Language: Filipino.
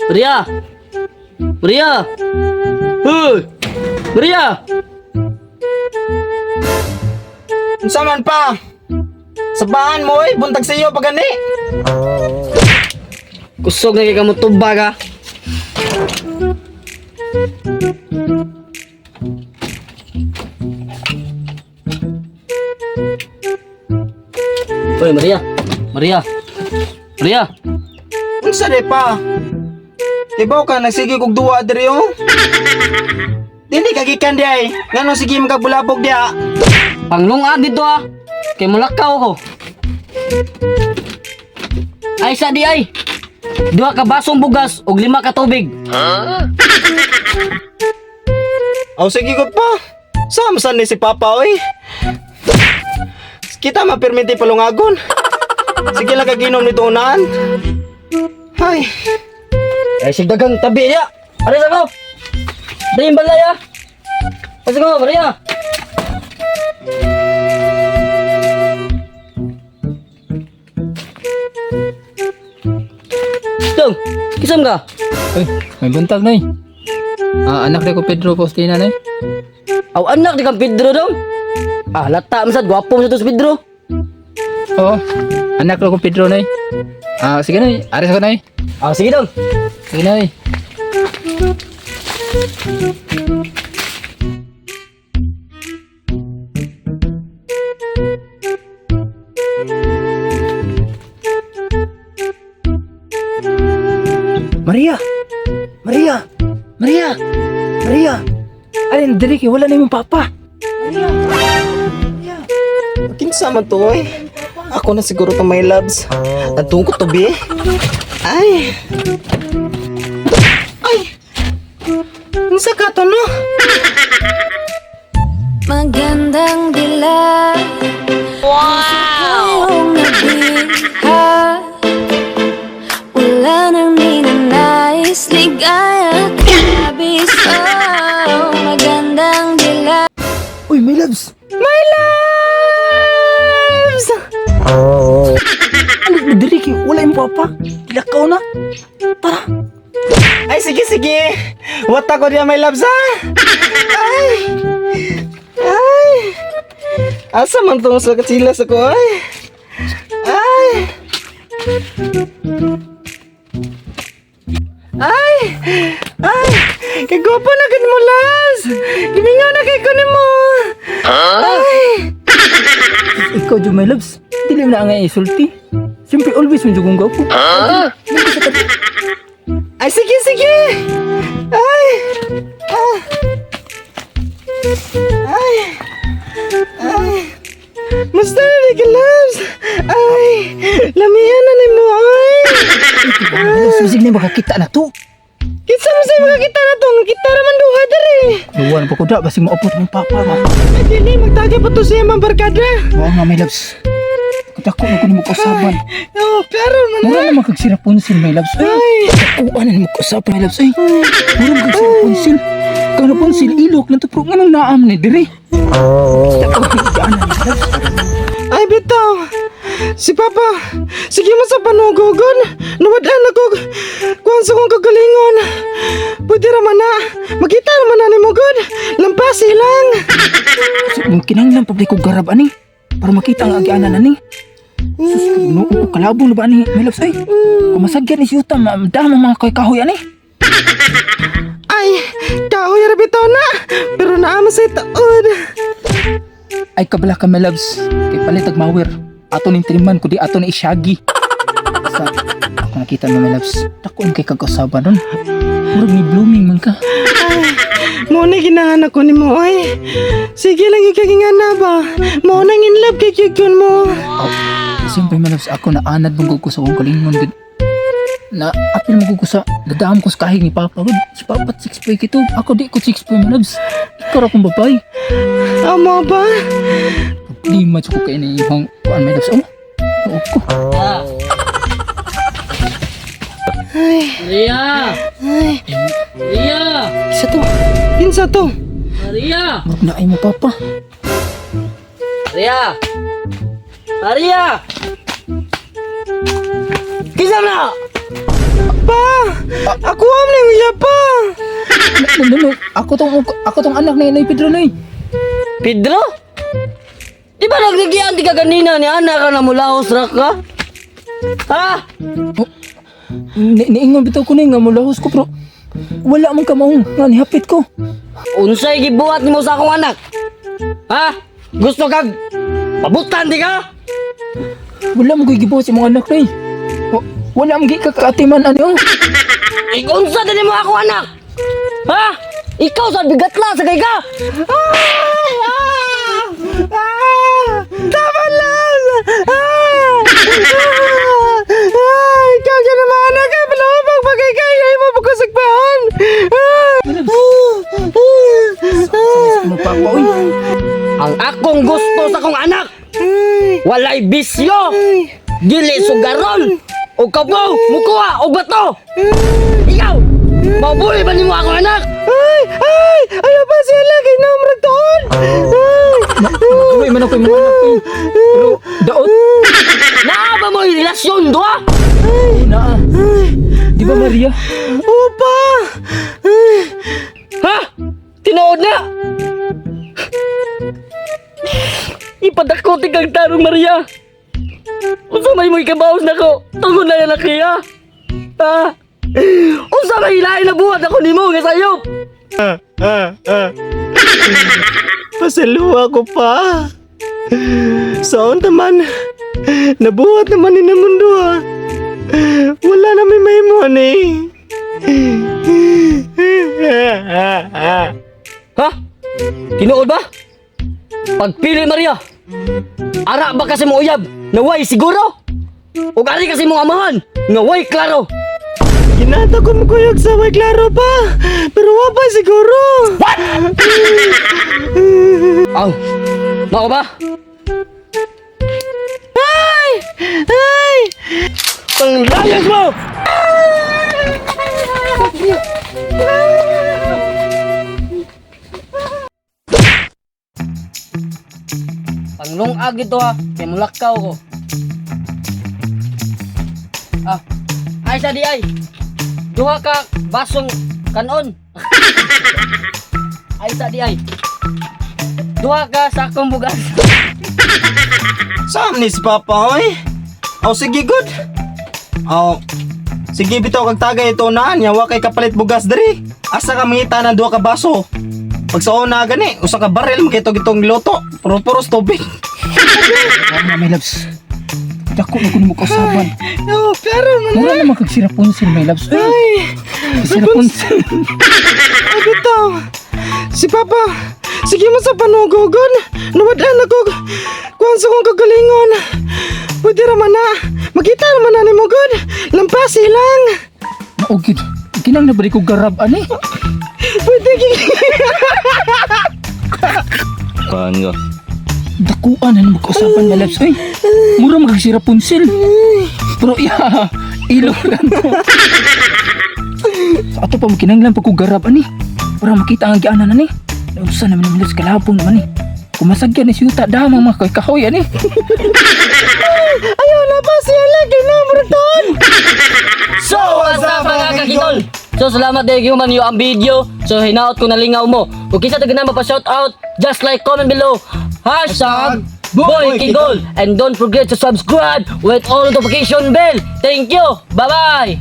Maria! Maria! Hoy! Maria! Unsa man pa? Sabahan mo buntag sa iyo pag gani. Kusog na kay kamo tubag ha. Hoy Maria! Maria! Maria! Unsa de pa? Ibaw ka nagsige kog duwa diri oh. Dili kagikan di ay. Ngano sige magabulabog dia? Panglungad dito ha. Kay mulakaw ko. Ay sa di ay. 2 ka basong bugas ug 5 ka tubig. Aw sige ko pa. Samsan ni si Papa oy. Kita mapirmiti palungagon. Sige lang kaginom nito unahan. Ay, Ay sig dagang tabi niya. Ari sa ko. Dayon balay ha. Pasa ko Maria. Dong, kisam ka? Ay, may buntag na anak ni ko Pedro Postina na Aw anak di kang Pedro dong. Ah, lata masad gwapo mo sa to si Pedro. Oo, anak ko Pedro na sige na aris ako na Ah, sige dong. sige na Maria! Maria! Maria! Maria! Alin, dali kay wala na yung papa. kinsa man to oy. Ako na siguro to my loves. Adtong ko to bi. Ay. Ay. Unsa ka to no? Magandang dilag. Wow! Wala nang ninanais. Ligaya kabis. Oh, magandang dilag. Uy, my loves! My loves. Alin, dali kay wala yung papa. Dilakaw na. Tara. Ay sige sige. What ako diya my loves ha? Ay. Ay. Asa man tong sa katsilas ako ay. Ay. Ay. Ay. Kagwapo na gid mo las. Gimingaw na kay ko nimo. Ay. Ikaw, Jo, my loves. Dili mo na nga isulti. Siyempre, always mo jugong gapo. Ay sige sige. Ay. Ah. Ay. Ay. Musta na ka loves? Ay. Lamihan na ni mo ay. Susig na makakita na to. Kinsa mo sa makakita na tong kita raman duha diri. Luwan pa ko da, basig maupot ng papa ba. Ay dili magtagay pa to siya mga barkada. Oo nga, my loves. Katako na ko ni mo kausaban. Oh, pero man. Mura na makagsira punsil, my loves. Ay, kakuan na mo kausaban, my loves. Ay, mura makagsira punsil. Kau na punsil, ilok na to. Pero nga nang naam ni diri. Katako na daan na, my loves. Ay bitaw. Si Papa, sige mo sa panugogon. Nawadaan ako. Kuhan sa kong kagalingon. Pwede raman na. Magkita raman na ni mo god. Lampasi lang. So, yung kinanglan pa ko garab ani. Para makita ang agianan ani. Sus, no, kalabong na ba ani, my loves. Ay, kumasagyan ni si Yuta, madama mga kahoy ani. Ay, kahoy ra bitaw na. Pero naama sa itaod. Ay, kabala ka, my loves. Kay palitag mawir. Ato ning tiniman ko di ato ni isyagi. Sa ako nakita mo, my loves. Takon kay kagkasaba nun. Murag ni blooming man ka. Mo na ginahan ako ni mo ay. Sige lang ikagingan na ba. Mo nang in love kay kyun mo. Siyempre, my loves, ako na anad mong ko sa kong kalingon. Na apil mo ko sa dadam ko sa kahig ni Papa. Si Papa 6'5" kito. Ako di ko 6'5", my loves. Ikaw akong babae. Amo ba? Lima ko kayo na yung kuan, my loves. Oh, oo ko. Maria! Maria! Isa to. Kinsa to? Maria! Murag na ay mo, Papa. Maria! Maria! Kisa na! Pa! Ako am na iya pa! No. Ako tong anak na Inay Pedro na Pedro? Di ba nagnagian di ka kanina ni anak ka na mula rak ka? Ha? Niingon bitaw ko na nga mulahos ko pero wala man ka maong nga nihapit ko. Unsay gibuhat nimo sa akong anak? Ha? Gusto kag pabutan di ka? Wala mo gigibuhat sa mga anak na Wala mo gikakatiman ano. Unsa din mo ako anak? Ha? Ikaw sa bigatla sa kay ka? Tama lang! Ikaw ka naman anak ka! Palawang pagkakaya mo pagkasagpaan! Ano papa uy? Ang akong gusto sa akong anak walay bisyo, dili sugaron, o kabaw, mukuha, o bato. Ikaw, mabuli ba nimo ako anak? Ayaw pa sila kay namrag doon! Uy, man ako yung mga anak ko. Pero daot Naa ba mo yung relasyon doa? na. Di ba Maria? Opa! Ha? Tinood na? Ipadakoti kang tarong Maria. Unsa may mo ikabaos na ko? Tungod na yan nakiya. Ha? Unsa may hilain na buhat ako nimo nga sayop? Pasaluwa ko pa. Saan naman? Nabuhat naman ni na mundo ha. Wala na may maymuhan eh. Ha? Tinuod ba? Pagpili Maria. Ara ba kasi mo uyab? Naway siguro? O ari kasi mo amahan? Naway klaro. Ginata ko mo kuyog sa way klaro pa. Pero wapa siguro. What? Aw. Mao ba? Ay! Panglayas mo! Panglungag ito ha, kaya mulakaw ko. Ay sa di ay. Duha ka basong kanon. Ay sa di ay. Duha ka sakong bugas. Saan ni si Papa oy? Oh sige good. Oh. Sige bitaw kag tagay ito na niya wa kay kapalit bugas diri. Asa ka mangita ng duha ka baso? Pag sa una gani, usa ka baril makito gitong luto. Puro-puros tubig. Wala my loves. Dako na ko mo kausaban. Oh, klaro man. Mura naman kag sirapunsil my loves. Ay, Sirapunsil. ay bitaw. Si Papa, sige mo sa panugogon. Nawadaan ako. Kuhan sa kong kagalingon. Pwede raman na. Makita naman na ni mo good. Lampasi lang. Maugid. Kinang na balik ko garab ani. Pwede Pangga. Dakuan na mo kausaban my loves. Ay, mura mo kag sirapunsil. Pero ilo lang to. Sa ato pa mo kinanglan pag ko garab ani. Para makita ang gianan ani. Nausa naman ang milos kalabong naman eh. Kumasagyan ni siyuta damang mga kahoy ani. Ayaw na pa siya lagi na Murton. So, what's up mga kakitol? So, salamat dahil human yung ang video. So, hinaot ko nalingaw mo. Kung kisa taga na mapa-shoutout, just like, comment below. Hashtag Boy Kigol. And don't forget to subscribe with all notification bell. Thank you. Bye-bye.